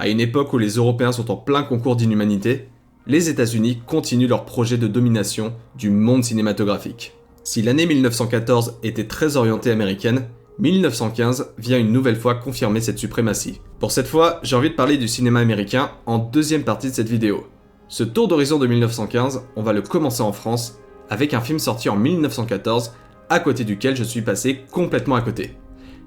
À une époque où les Européens sont en plein concours d'inhumanité, les États-Unis continuent leur projet de domination du monde cinématographique. Si l'année 1914 était très orientée américaine, 1915 vient une nouvelle fois confirmer cette suprématie. Pour cette fois, j'ai envie de parler du cinéma américain en deuxième partie de cette vidéo. Ce tour d'horizon de 1915, on va le commencer en France, avec un film sorti en 1914, à côté duquel je suis passé complètement à côté.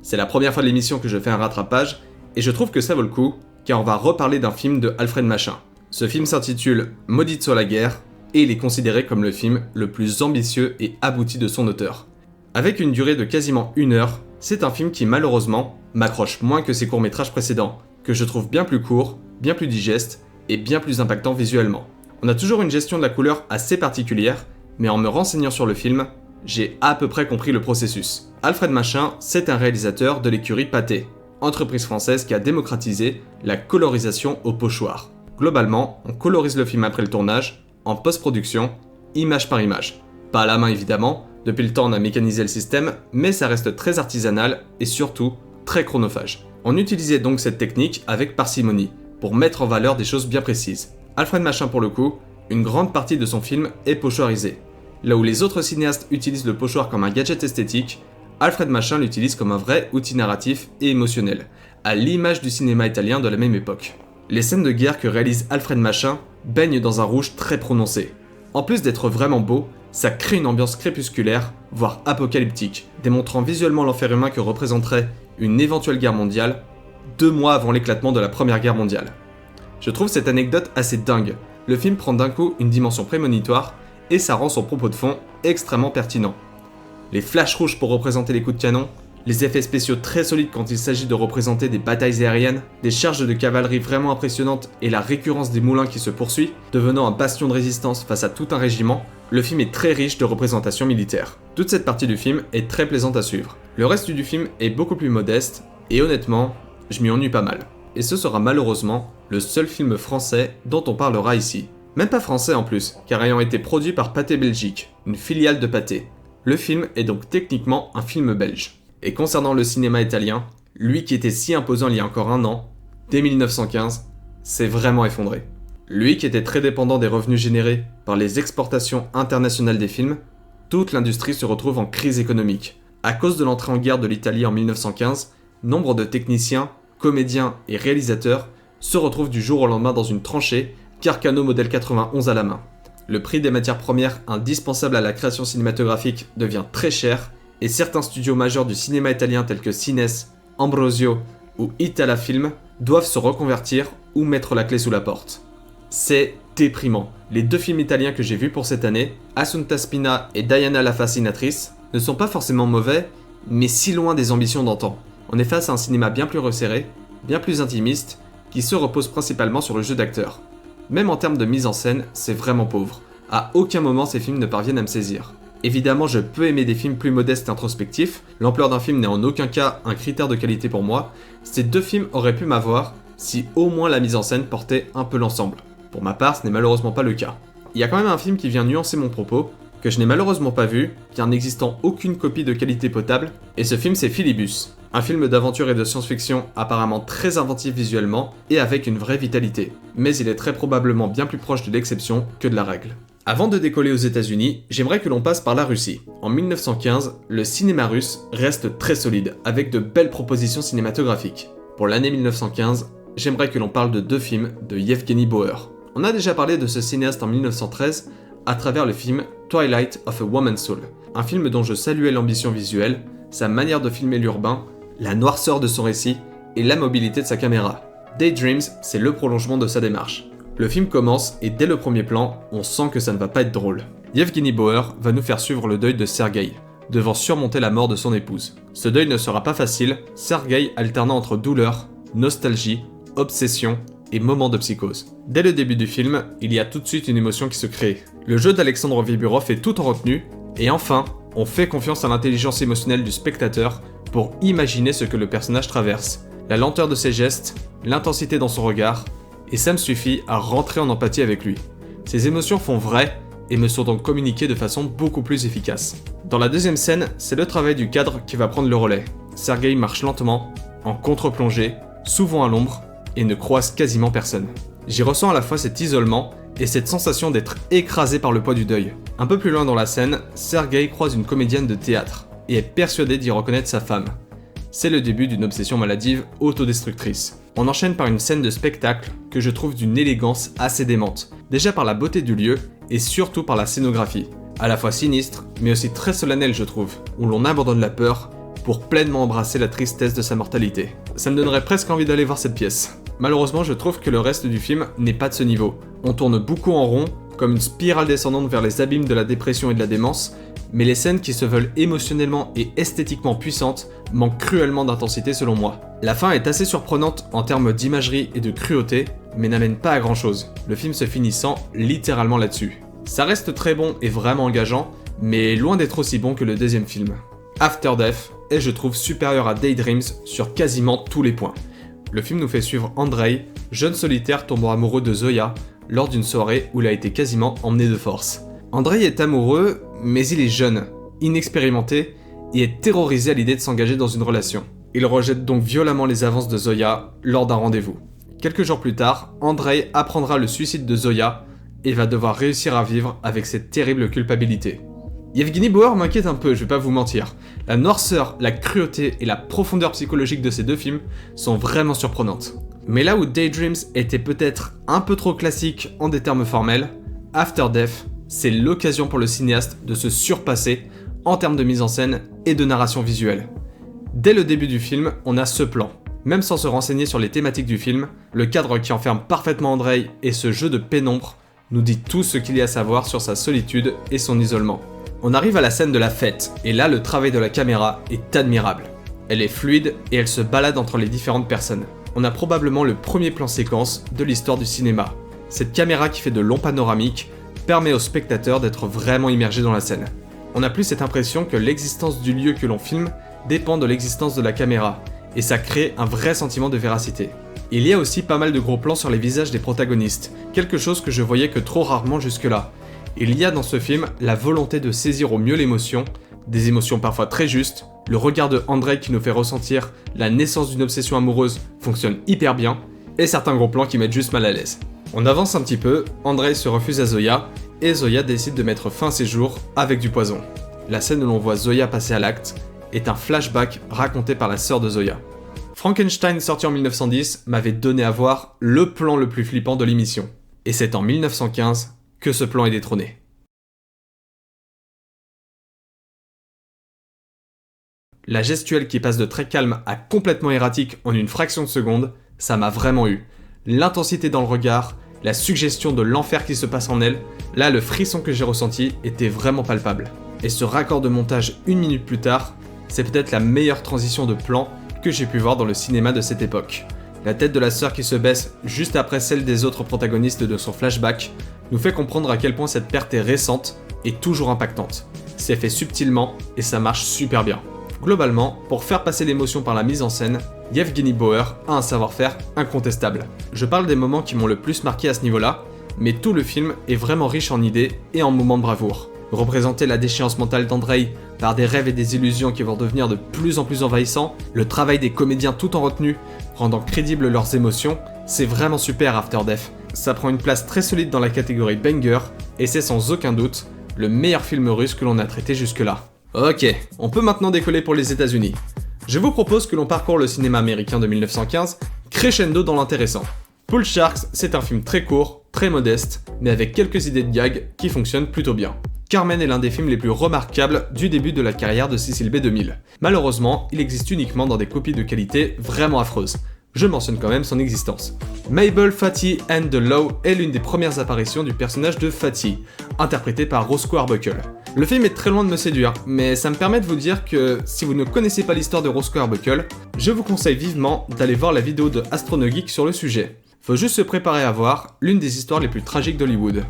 C'est la première fois de l'émission que je fais un rattrapage, et je trouve que ça vaut le coup, car on va reparler d'un film de Alfred Machin. Ce film s'intitule Maudite soit la guerre, et il est considéré comme le film le plus ambitieux et abouti de son auteur. Avec une durée de quasiment 1 heure, c'est un film qui malheureusement m'accroche moins que ses courts-métrages précédents, que je trouve bien plus court, bien plus digeste et bien plus impactant visuellement. On a toujours une gestion de la couleur assez particulière, mais en me renseignant sur le film, j'ai à peu près compris le processus. Alfred Machin, c'est un réalisateur de l'écurie Pathé, entreprise française qui a démocratisé la colorisation au pochoir. Globalement, on colorise le film après le tournage, en post-production, image par image. Pas à la main évidemment, depuis le temps on a mécanisé le système, mais ça reste très artisanal et surtout très chronophage. On utilisait donc cette technique avec parcimonie, pour mettre en valeur des choses bien précises. Alfred Machin pour le coup, une grande partie de son film est pochoirisée. Là où les autres cinéastes utilisent le pochoir comme un gadget esthétique, Alfred Machin l'utilise comme un vrai outil narratif et émotionnel, à l'image du cinéma italien de la même époque. Les scènes de guerre que réalise Alfred Machin baignent dans un rouge très prononcé. En plus d'être vraiment beau, ça crée une ambiance crépusculaire, voire apocalyptique, démontrant visuellement l'enfer humain que représenterait une éventuelle guerre mondiale, 2 mois avant l'éclatement de la Première Guerre mondiale. Je trouve cette anecdote assez dingue. Le film prend d'un coup une dimension prémonitoire et ça rend son propos de fond extrêmement pertinent. Les flashs rouges pour représenter les coups de canon, les effets spéciaux très solides quand il s'agit de représenter des batailles aériennes, des charges de cavalerie vraiment impressionnantes et la récurrence des moulins qui se poursuit, devenant un bastion de résistance face à tout un régiment, le film est très riche de représentations militaires. Toute cette partie du film est très plaisante à suivre. Le reste du film est beaucoup plus modeste, et honnêtement, je m'y ennuie pas mal. Et ce sera malheureusement le seul film français dont on parlera ici. Même pas français en plus, car ayant été produit par Pathé Belgique, une filiale de Pathé. Le film est donc techniquement un film belge. Et concernant le cinéma italien, lui qui était si imposant il y a encore 1 an, dès 1915, s'est vraiment effondré. Lui qui était très dépendant des revenus générés par les exportations internationales des films, toute l'industrie se retrouve en crise économique. À cause de l'entrée en guerre de l'Italie en 1915, nombre de techniciens, comédiens et réalisateurs se retrouvent du jour au lendemain dans une tranchée, Carcano modèle 91 à la main. Le prix des matières premières indispensables à la création cinématographique devient très cher, et certains studios majeurs du cinéma italien tels que Cines, Ambrosio ou Italafilm doivent se reconvertir ou mettre la clé sous la porte. C'est déprimant. Les 2 films italiens que j'ai vus pour cette année, Assunta Spina et Diana la Fascinatrice, ne sont pas forcément mauvais, mais si loin des ambitions d'antan. On est face à un cinéma bien plus resserré, bien plus intimiste, qui se repose principalement sur le jeu d'acteurs. Même en termes de mise en scène, c'est vraiment pauvre. À aucun moment ces films ne parviennent à me saisir. Évidemment, je peux aimer des films plus modestes et introspectifs, l'ampleur d'un film n'est en aucun cas un critère de qualité pour moi. Ces 2 films auraient pu m'avoir si au moins la mise en scène portait un peu l'ensemble. Pour ma part, ce n'est malheureusement pas le cas. Il y a quand même un film qui vient nuancer mon propos, que je n'ai malheureusement pas vu, car n'existant aucune copie de qualité potable, et ce film c'est Philibus, un film d'aventure et de science-fiction apparemment très inventif visuellement et avec une vraie vitalité, mais il est très probablement bien plus proche de l'exception que de la règle. Avant de décoller aux États-Unis, j'aimerais que l'on passe par la Russie. En 1915, le cinéma russe reste très solide, avec de belles propositions cinématographiques. Pour l'année 1915, j'aimerais que l'on parle de 2 films de Yevgeny Bauer. On a déjà parlé de ce cinéaste en 1913 à travers le film Twilight of a Woman's Soul, un film dont je saluais l'ambition visuelle, sa manière de filmer l'urbain, la noirceur de son récit et la mobilité de sa caméra. Daydreams, c'est le prolongement de sa démarche. Le film commence et dès le premier plan, on sent que ça ne va pas être drôle. Yevgeny Bauer va nous faire suivre le deuil de Sergueï, devant surmonter la mort de son épouse. Ce deuil ne sera pas facile, Sergueï alternant entre douleur, nostalgie, obsession et moments de psychose. Dès le début du film, il y a tout de suite une émotion qui se crée. Le jeu d'Alexandre Viburov est tout en retenue, et enfin, on fait confiance à l'intelligence émotionnelle du spectateur pour imaginer ce que le personnage traverse, la lenteur de ses gestes, l'intensité dans son regard, et ça me suffit à rentrer en empathie avec lui. Ces émotions font vrai et me sont donc communiquées de façon beaucoup plus efficace. Dans la deuxième scène, c'est le travail du cadre qui va prendre le relais. Sergueï marche lentement, en contre-plongée, souvent à l'ombre, et ne croise quasiment personne. J'y ressens à la fois cet isolement et cette sensation d'être écrasé par le poids du deuil. Un peu plus loin dans la scène, Sergei croise une comédienne de théâtre et est persuadé d'y reconnaître sa femme. C'est le début d'une obsession maladive autodestructrice. On enchaîne par une scène de spectacle que je trouve d'une élégance assez démente, déjà par la beauté du lieu et surtout par la scénographie. À la fois sinistre, mais aussi très solennelle je trouve, où l'on abandonne la peur pour pleinement embrasser la tristesse de sa mortalité. Ça me donnerait presque envie d'aller voir cette pièce. Malheureusement, je trouve que le reste du film n'est pas de ce niveau. On tourne beaucoup en rond, comme une spirale descendante vers les abîmes de la dépression et de la démence, mais les scènes qui se veulent émotionnellement et esthétiquement puissantes manquent cruellement d'intensité selon moi. La fin est assez surprenante en termes d'imagerie et de cruauté, mais n'amène pas à grand chose, le film se finissant littéralement là-dessus. Ça reste très bon et vraiment engageant, mais loin d'être aussi bon que le deuxième film. After Death est, je trouve, supérieur à Daydreams sur quasiment tous les points. Le film nous fait suivre Andrei, jeune solitaire tombant amoureux de Zoya, lors d'une soirée où il a été quasiment emmené de force. Andrei est amoureux, mais il est jeune, inexpérimenté, et est terrorisé à l'idée de s'engager dans une relation. Il rejette donc violemment les avances de Zoya lors d'un rendez-vous. Quelques jours plus tard, Andrei apprendra le suicide de Zoya et va devoir réussir à vivre avec cette terrible culpabilité. Yevgeny Bauer m'inquiète un peu, je vais pas vous mentir. La noirceur, la cruauté et la profondeur psychologique de ces deux films sont vraiment surprenantes. Mais là où Daydreams était peut-être un peu trop classique en des termes formels, After Death, c'est l'occasion pour le cinéaste de se surpasser en termes de mise en scène et de narration visuelle. Dès le début du film, on a ce plan. Même sans se renseigner sur les thématiques du film, le cadre qui enferme parfaitement Andrei et ce jeu de pénombre nous dit tout ce qu'il y a à savoir sur sa solitude et son isolement. On arrive à la scène de la fête, et là le travail de la caméra est admirable. Elle est fluide et elle se balade entre les différentes personnes. On a probablement le premier plan séquence de l'histoire du cinéma. Cette caméra qui fait de longs panoramiques permet au spectateur d'être vraiment immergé dans la scène. On n'a plus cette impression que l'existence du lieu que l'on filme dépend de l'existence de la caméra, et ça crée un vrai sentiment de véracité. Il y a aussi pas mal de gros plans sur les visages des protagonistes, quelque chose que je voyais que trop rarement jusque-là. Il y a dans ce film la volonté de saisir au mieux l'émotion, des émotions parfois très justes, le regard de Andrei qui nous fait ressentir la naissance d'une obsession amoureuse fonctionne hyper bien, et certains gros plans qui mettent juste mal à l'aise. On avance un petit peu, Andrei se refuse à Zoya, et Zoya décide de mettre fin à ses jours avec du poison. La scène où l'on voit Zoya passer à l'acte est un flashback raconté par la sœur de Zoya. Frankenstein, sorti en 1910, m'avait donné à voir le plan le plus flippant de l'émission. Et c'est en 1915 que ce plan est détrôné. La gestuelle qui passe de très calme à complètement erratique en une fraction de seconde, ça m'a vraiment eu. L'intensité dans le regard, la suggestion de l'enfer qui se passe en elle, là le frisson que j'ai ressenti était vraiment palpable. Et ce raccord de montage 1 minute plus tard, c'est peut-être la meilleure transition de plan que j'ai pu voir dans le cinéma de cette époque. La tête de la sœur qui se baisse juste après celle des autres protagonistes de son flashback nous fait comprendre à quel point cette perte est récente et toujours impactante. C'est fait subtilement et ça marche super bien. Globalement, pour faire passer l'émotion par la mise en scène, Yevgeny Bauer a un savoir-faire incontestable. Je parle des moments qui m'ont le plus marqué à ce niveau-là, mais tout le film est vraiment riche en idées et en moments de bravoure. Représenter la déchéance mentale d'Andrei par des rêves et des illusions qui vont devenir de plus en plus envahissants, le travail des comédiens tout en retenue, rendant crédibles leurs émotions, c'est vraiment super After Death. Ça prend une place très solide dans la catégorie banger, et c'est sans aucun doute le meilleur film russe que l'on a traité jusque-là. Ok, on peut maintenant décoller pour les États-Unis. Je vous propose que l'on parcourt le cinéma américain de 1915, crescendo dans l'intéressant. Pool Sharks, c'est un film très court, très modeste, mais avec quelques idées de gag qui fonctionnent plutôt bien. Carmen est l'un des films les plus remarquables du début de la carrière de Cecil B. DeMille. Malheureusement, il existe uniquement dans des copies de qualité vraiment affreuses. Je mentionne quand même son existence. Mabel, Fatty and the Law est l'une des premières apparitions du personnage de Fatty, interprété par Roscoe Arbuckle. Le film est très loin de me séduire, mais ça me permet de vous dire que si vous ne connaissez pas l'histoire de Roscoe Arbuckle, je vous conseille vivement d'aller voir la vidéo de Astronogeek sur le sujet. Faut juste se préparer à voir l'une des histoires les plus tragiques d'Hollywood.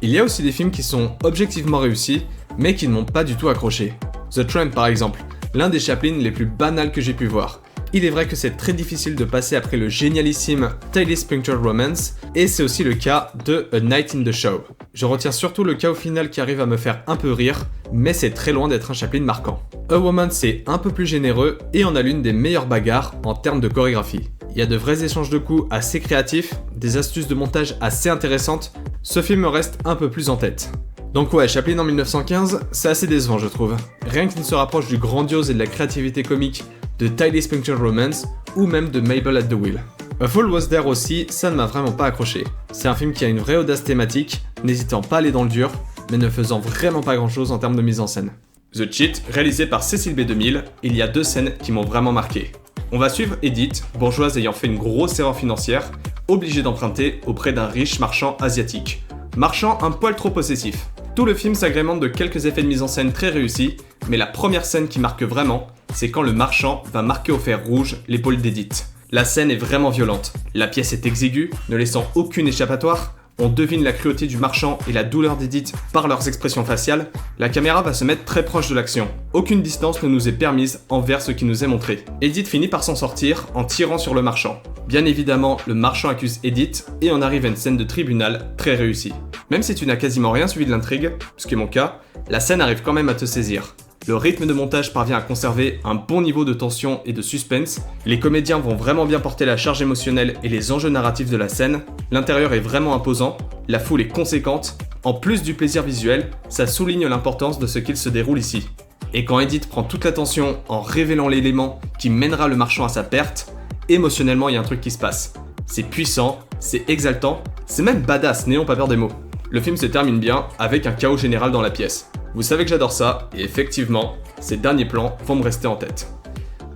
Il y a aussi des films qui sont objectivement réussis, mais qui ne m'ont pas du tout accroché. The Tramp par exemple, l'un des Chaplin les plus banals que j'ai pu voir. Il est vrai que c'est très difficile de passer après le génialissime Tales Punctured Romance, et c'est aussi le cas de A Night in the Show. Je retiens surtout le chaos final qui arrive à me faire un peu rire, mais c'est très loin d'être un Chaplin marquant. A Woman c'est un peu plus généreux, et on a l'une des meilleures bagarres en termes de chorégraphie. Il y a de vrais échanges de coups assez créatifs, des astuces de montage assez intéressantes, ce film me reste un peu plus en tête. Donc ouais, Chaplin en 1915, c'est assez décevant je trouve. Rien qu'il ne se rapproche du grandiose et de la créativité comique de Tidy Punctual Romance ou même de Mabel at the Wheel. A Fool Was There aussi, ça ne m'a vraiment pas accroché. C'est un film qui a une vraie audace thématique, n'hésitant pas à aller dans le dur, mais ne faisant vraiment pas grand chose en termes de mise en scène. The Cheat, réalisé par Cecil B. DeMille, il y a deux scènes qui m'ont vraiment marqué. On va suivre Edith, bourgeoise ayant fait une grosse erreur financière, obligée d'emprunter auprès d'un riche marchand asiatique. Marchand un poil trop possessif. Tout le film s'agrémente de quelques effets de mise en scène très réussis, mais la première scène qui marque vraiment, c'est quand le marchand va marquer au fer rouge l'épaule d'Edith. La scène est vraiment violente, la pièce est exiguë, ne laissant aucune échappatoire, on devine la cruauté du marchand et la douleur d'Edith par leurs expressions faciales, la caméra va se mettre très proche de l'action. Aucune distance ne nous est permise envers ce qui nous est montré. Edith finit par s'en sortir en tirant sur le marchand. Bien évidemment, le marchand accuse Edith et on arrive à une scène de tribunal très réussie. Même si tu n'as quasiment rien suivi de l'intrigue, ce qui est mon cas, la scène arrive quand même à te saisir. Le rythme de montage parvient à conserver un bon niveau de tension et de suspense, les comédiens vont vraiment bien porter la charge émotionnelle et les enjeux narratifs de la scène, l'intérieur est vraiment imposant, la foule est conséquente, en plus du plaisir visuel, ça souligne l'importance de ce qu'il se déroule ici. Et quand Edith prend toute l'attention en révélant l'élément qui mènera le marchand à sa perte, émotionnellement il y a un truc qui se passe. C'est puissant, c'est exaltant, c'est même badass, n'ayons pas peur des mots. Le film se termine bien avec un chaos général dans la pièce. Vous savez que j'adore ça, et effectivement, ces derniers plans vont me rester en tête.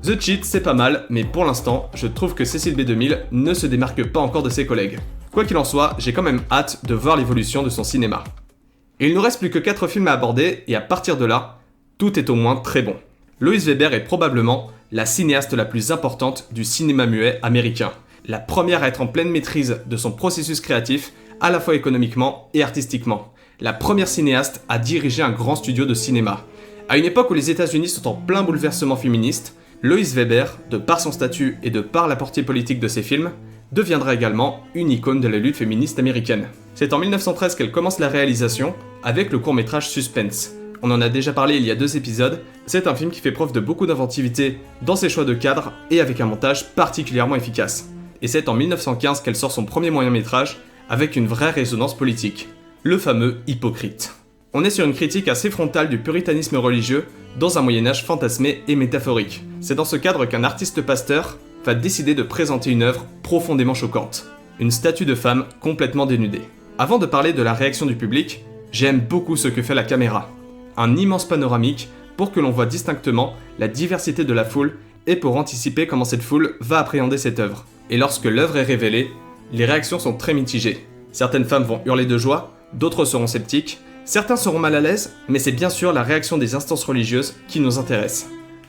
The Cheat, c'est pas mal, mais pour l'instant, je trouve que Cecil B. DeMille ne se démarque pas encore de ses collègues. Quoi qu'il en soit, j'ai quand même hâte de voir l'évolution de son cinéma. Il nous reste plus que 4 films à aborder, et à partir de là, tout est au moins très bon. Lois Weber est probablement la cinéaste la plus importante du cinéma muet américain. La première à être en pleine maîtrise de son processus créatif, à la fois économiquement et artistiquement. La première cinéaste à diriger un grand studio de cinéma. À une époque où les États-Unis sont en plein bouleversement féministe, Lois Weber, de par son statut et de par la portée politique de ses films, deviendra également une icône de la lutte féministe américaine. C'est en 1913 qu'elle commence la réalisation avec le court-métrage Suspense. On en a déjà parlé il y a 2 épisodes, c'est un film qui fait preuve de beaucoup d'inventivité dans ses choix de cadre et avec un montage particulièrement efficace. Et c'est en 1915 qu'elle sort son premier moyen-métrage avec une vraie résonance politique. Le fameux Hypocrite. On est sur une critique assez frontale du puritanisme religieux dans un Moyen-Âge fantasmé et métaphorique. C'est dans ce cadre qu'un artiste pasteur va décider de présenter une œuvre profondément choquante. Une statue de femme complètement dénudée. Avant de parler de la réaction du public, j'aime beaucoup ce que fait la caméra. Un immense panoramique pour que l'on voit distinctement la diversité de la foule et pour anticiper comment cette foule va appréhender cette œuvre. Et lorsque l'œuvre est révélée, les réactions sont très mitigées. Certaines femmes vont hurler de joie, d'autres seront sceptiques, certains seront mal à l'aise, mais c'est bien sûr la réaction des instances religieuses qui nous intéresse.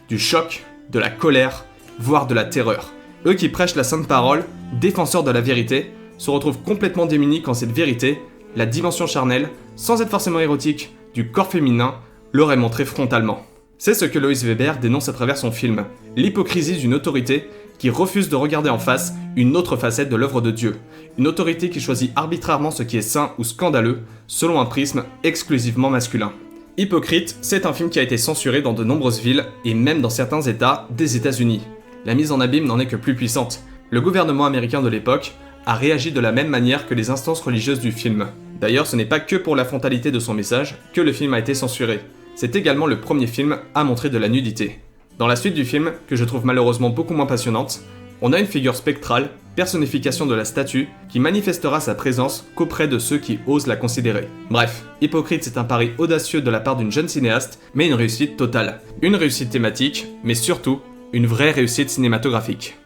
Du choc, de la colère, voire de la terreur. Eux qui prêchent la sainte parole, défenseurs de la vérité, se retrouvent complètement démunis quand cette vérité, la dimension charnelle, sans être forcément érotique, du corps féminin, leur est montrée frontalement. C'est ce que Lois Weber dénonce à travers son film, l'hypocrisie d'une autorité qui refuse de regarder en face une autre facette de l'œuvre de Dieu. Une autorité qui choisit arbitrairement ce qui est sain ou scandaleux, selon un prisme exclusivement masculin. Hypocrite, c'est un film qui a été censuré dans de nombreuses villes, et même dans certains états des États-Unis. La mise en abîme n'en est que plus puissante. Le gouvernement américain de l'époque a réagi de la même manière que les instances religieuses du film. D'ailleurs, ce n'est pas que pour la frontalité de son message que le film a été censuré. C'est également le premier film à montrer de la nudité. Dans la suite du film, que je trouve malheureusement beaucoup moins passionnante, on a une figure spectrale, personnification de la statue, qui manifestera sa présence qu'auprès de ceux qui osent la considérer. Bref, Hypocrite c'est un pari audacieux de la part d'une jeune cinéaste, mais une réussite totale. Une réussite thématique, mais surtout, une vraie réussite cinématographique.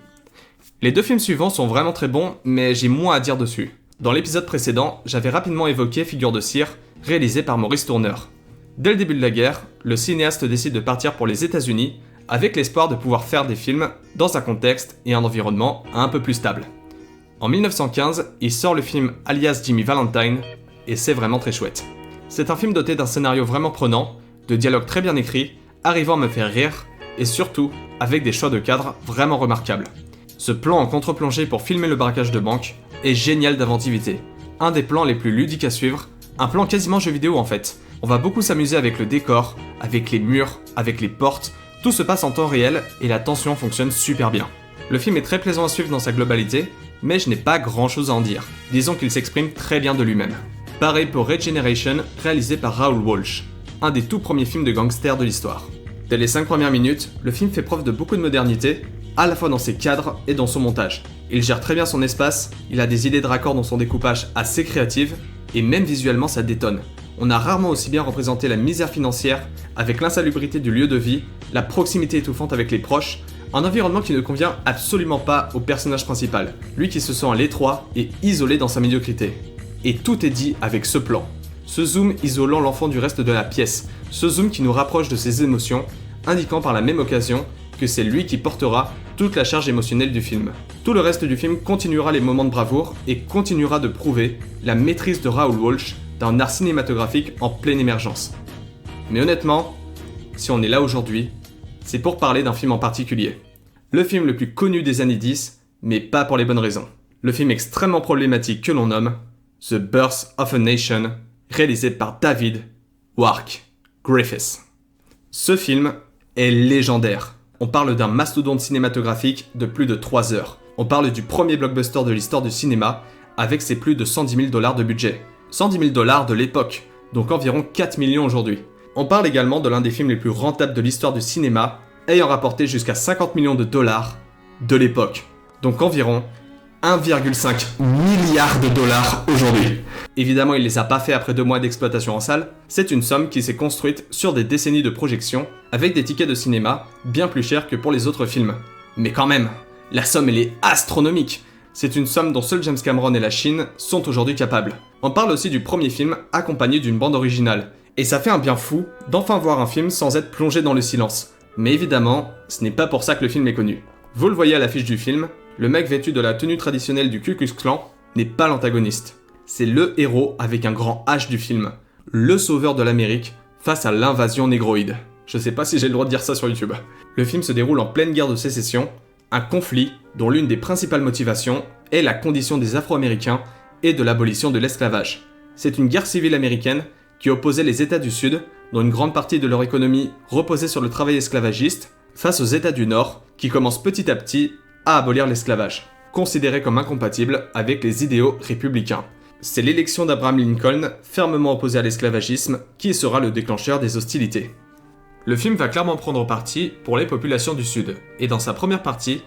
Les 2 films suivants sont vraiment très bons, mais j'ai moins à dire dessus. Dans l'épisode précédent, j'avais rapidement évoqué Figure de cire, réalisé par Maurice Tourneur. Dès le début de la guerre, le cinéaste décide de partir pour les États-Unis, avec l'espoir de pouvoir faire des films dans un contexte et un environnement un peu plus stable. En 1915, il sort le film Alias Jimmy Valentine, et c'est vraiment très chouette. C'est un film doté d'un scénario vraiment prenant, de dialogues très bien écrits, arrivant à me faire rire, et surtout avec des choix de cadre vraiment remarquables. Ce plan en contre-plongée pour filmer le braquage de banque est génial d'inventivité. Un des plans les plus ludiques à suivre, un plan quasiment jeu vidéo en fait. On va beaucoup s'amuser avec le décor, avec les murs, avec les portes. Tout se passe en temps réel et la tension fonctionne super bien. Le film est très plaisant à suivre dans sa globalité, mais je n'ai pas grand chose à en dire. Disons qu'il s'exprime très bien de lui-même. Pareil pour Regeneration, réalisé par Raoul Walsh, un des tout premiers films de gangsters de l'histoire. Dès les 5 premières minutes, le film fait preuve de beaucoup de modernité, à la fois dans ses cadres et dans son montage. Il gère très bien son espace, il a des idées de raccord dans son découpage assez créatives, et même visuellement ça détonne. On a rarement aussi bien représenté la misère financière, avec l'insalubrité du lieu de vie, la proximité étouffante avec les proches, un environnement qui ne convient absolument pas au personnage principal, lui qui se sent à l'étroit et isolé dans sa médiocrité. Et tout est dit avec ce plan. Ce zoom isolant l'enfant du reste de la pièce, ce zoom qui nous rapproche de ses émotions, indiquant par la même occasion que c'est lui qui portera toute la charge émotionnelle du film. Tout le reste du film continuera les moments de bravoure et continuera de prouver la maîtrise de Raoul Walsh d'un art cinématographique en pleine émergence. Mais honnêtement, si on est là aujourd'hui, c'est pour parler d'un film en particulier. Le film le plus connu des années 10, mais pas pour les bonnes raisons. Le film extrêmement problématique que l'on nomme The Birth of a Nation, réalisé par David Wark Griffiths. Ce film est légendaire. On parle d'un mastodonte cinématographique de plus de 3 heures. On parle du premier blockbuster de l'histoire du cinéma, avec ses plus de 110 000 $ de budget. 110 000 $ de l'époque, donc environ 4 millions aujourd'hui. On parle également de l'un des films les plus rentables de l'histoire du cinéma, ayant rapporté jusqu'à 50 millions de dollars de l'époque. Donc environ 1,5 milliard de dollars aujourd'hui. Évidemment, il ne les a pas fait après 2 mois d'exploitation en salle. C'est une somme qui s'est construite sur des décennies de projection, avec des tickets de cinéma bien plus chers que pour les autres films. Mais quand même, la somme elle est astronomique. C'est une somme dont seuls James Cameron et la Chine sont aujourd'hui capables. On parle aussi du premier film accompagné d'une bande originale. Et ça fait un bien fou d'enfin voir un film sans être plongé dans le silence. Mais évidemment, ce n'est pas pour ça que le film est connu. Vous le voyez à l'affiche du film, le mec vêtu de la tenue traditionnelle du Ku Klux Klan n'est pas l'antagoniste. C'est le héros avec un grand H du film, le sauveur de l'Amérique face à l'invasion négroïde. Je sais pas si j'ai le droit de dire ça sur YouTube. Le film se déroule en pleine guerre de sécession, un conflit dont l'une des principales motivations est la condition des Afro-Américains et de l'abolition de l'esclavage. C'est une guerre civile américaine qui opposait les États du Sud, dont une grande partie de leur économie reposait sur le travail esclavagiste, face aux États du Nord, qui commencent petit à petit à abolir l'esclavage, considéré comme incompatible avec les idéaux républicains. C'est l'élection d'Abraham Lincoln, fermement opposé à l'esclavagisme, qui sera le déclencheur des hostilités. Le film va clairement prendre parti pour les populations du Sud, et dans sa première partie,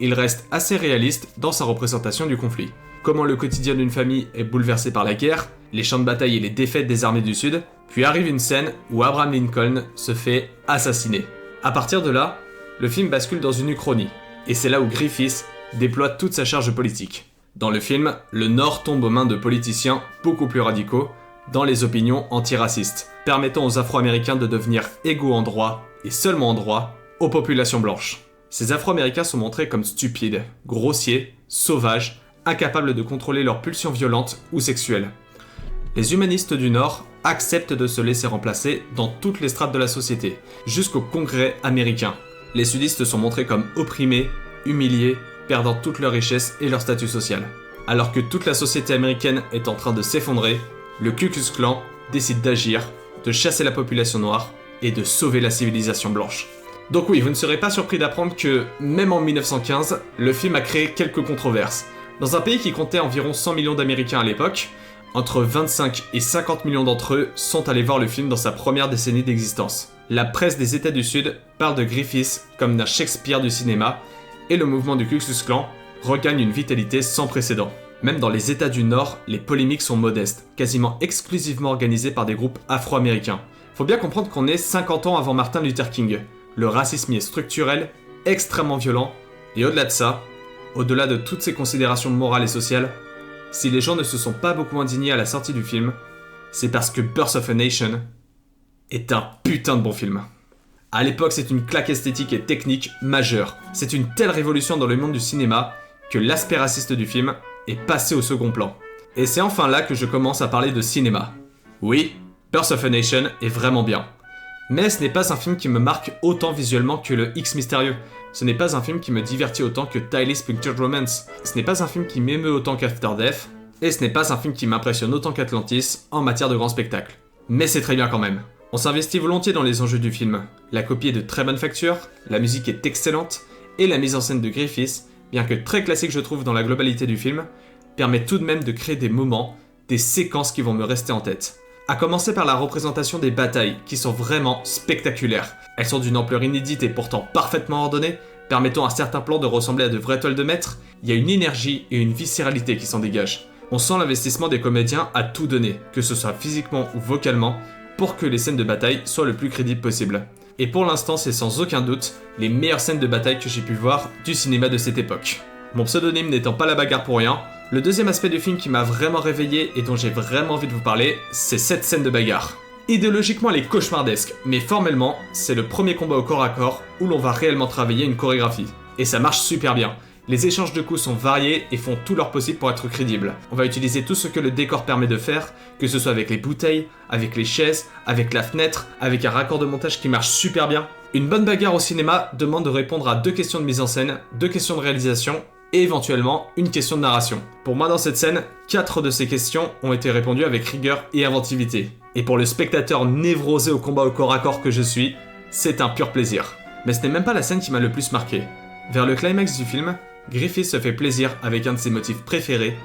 il reste assez réaliste dans sa représentation du conflit. Comment le quotidien d'une famille est bouleversé par la guerre, les champs de bataille et les défaites des armées du Sud, puis arrive une scène où Abraham Lincoln se fait assassiner. À partir de là, le film bascule dans une uchronie, et c'est là où Griffiths déploie toute sa charge politique. Dans le film, le Nord tombe aux mains de politiciens beaucoup plus radicaux dans les opinions antiracistes, permettant aux Afro-Américains de devenir égaux en droit, et seulement en droit, aux populations blanches. Ces Afro-Américains sont montrés comme stupides, grossiers, sauvages, incapables de contrôler leurs pulsions violentes ou sexuelles. Les humanistes du Nord acceptent de se laisser remplacer dans toutes les strates de la société, jusqu'au Congrès américain. Les sudistes sont montrés comme opprimés, humiliés, perdant toute leur richesse et leur statut social. Alors que toute la société américaine est en train de s'effondrer, le Ku Klux Klan décide d'agir, de chasser la population noire et de sauver la civilisation blanche. Donc oui, vous ne serez pas surpris d'apprendre que, même en 1915, le film a créé quelques controverses. Dans un pays qui comptait environ 100 millions d'Américains à l'époque, entre 25 et 50 millions d'entre eux sont allés voir le film dans sa première décennie d'existence. La presse des États du Sud parle de Griffiths comme d'un Shakespeare du cinéma, et le mouvement du Ku Klux Klan regagne une vitalité sans précédent. Même dans les États du Nord, les polémiques sont modestes, quasiment exclusivement organisées par des groupes afro-américains. Faut bien comprendre qu'on est 50 ans avant Martin Luther King. Le racisme y est structurel, extrêmement violent, et au-delà de ça, au-delà de toutes ces considérations morales et sociales, si les gens ne se sont pas beaucoup indignés à la sortie du film, c'est parce que Birth of a Nation est un putain de bon film. À l'époque, c'est une claque esthétique et technique majeure. C'est une telle révolution dans le monde du cinéma que l'aspect raciste du film est passé au second plan. Et c'est enfin là que je commence à parler de cinéma. Oui, Birth of a Nation est vraiment bien. Mais ce n'est pas un film qui me marque autant visuellement que le X Mystérieux. Ce n'est pas un film qui me divertit autant que Timeless Pictured Romance. Ce n'est pas un film qui m'émeut autant qu'After Death. Et ce n'est pas un film qui m'impressionne autant qu'Atlantis en matière de grand spectacle. Mais c'est très bien quand même. On s'investit volontiers dans les enjeux du film. La copie est de très bonne facture, la musique est excellente, et la mise en scène de Griffith, bien que très classique je trouve dans la globalité du film, permet tout de même de créer des moments, des séquences qui vont me rester en tête. À commencer par la représentation des batailles, qui sont vraiment spectaculaires. Elles sont d'une ampleur inédite et pourtant parfaitement ordonnées, permettant à certains plans de ressembler à de vraies toiles de maître. Il y a une énergie et une viscéralité qui s'en dégagent. On sent l'investissement des comédiens à tout donner, que ce soit physiquement ou vocalement, pour que les scènes de bataille soient le plus crédibles possible. Et pour l'instant, c'est sans aucun doute les meilleures scènes de bataille que j'ai pu voir du cinéma de cette époque. Mon pseudonyme n'étant pas la bagarre pour rien, le deuxième aspect du film qui m'a vraiment réveillé et dont j'ai vraiment envie de vous parler, c'est cette scène de bagarre. Idéologiquement, elle est cauchemardesque, mais formellement, c'est le premier combat au corps à corps où l'on va réellement travailler une chorégraphie. Et ça marche super bien. Les échanges de coups sont variés et font tout leur possible pour être crédibles. On va utiliser tout ce que le décor permet de faire, que ce soit avec les bouteilles, avec les chaises, avec la fenêtre, avec un raccord de montage qui marche super bien. Une bonne bagarre au cinéma demande de répondre à 2 questions de mise en scène, 2 questions de réalisation et éventuellement une question de narration. Pour moi dans cette scène, 4 de ces questions ont été répondues avec rigueur et inventivité. Et pour le spectateur névrosé au combat au corps à corps que je suis, c'est un pur plaisir. Mais ce n'est même pas la scène qui m'a le plus marqué. Vers le climax du film, Griffith se fait plaisir avec un de ses motifs préférés,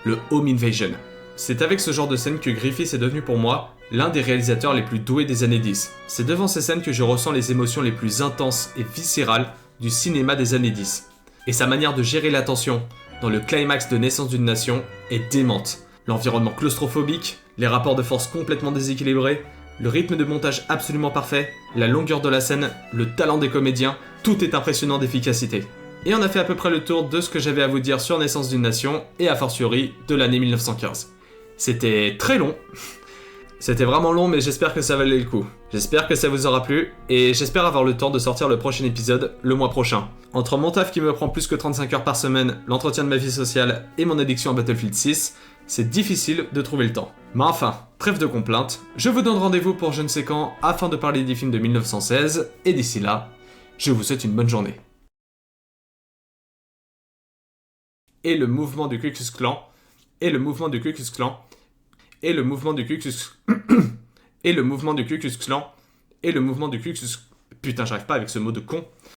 le home invasion. C'est avec ce genre de scène que Griffith est devenu pour moi l'un des réalisateurs les plus doués des années 10. C'est devant ces scènes que je ressens les émotions les plus intenses et viscérales du cinéma des années 10. Et sa manière de gérer la tension dans le climax de Naissance d'une Nation est démente. L'environnement claustrophobique, les rapports de force complètement déséquilibrés, le rythme de montage absolument parfait, la longueur de la scène, le talent des comédiens, tout est impressionnant d'efficacité. Et on a fait à peu près le tour de ce que j'avais à vous dire sur Naissance d'une Nation et a fortiori de l'année 1915. C'était très long. C'était vraiment long, mais j'espère que ça valait le coup. J'espère que ça vous aura plu, et j'espère avoir le temps de sortir le prochain épisode le mois prochain. Entre mon taf qui me prend plus que 35 heures par semaine, l'entretien de ma vie sociale et mon addiction à Battlefield 6, c'est difficile de trouver le temps. Mais enfin, trêve de complaintes, je vous donne rendez-vous pour je ne sais quand afin de parler des films de 1916, et d'ici là, je vous souhaite une bonne journée. Et le mouvement du Ku Klux Klan, et le mouvement du Ku Klux Klan, et le mouvement du Ku Klux et le mouvement du Ku Klux Klan, et le mouvement du Ku Klux... Putain, j'arrive pas avec ce mot de con.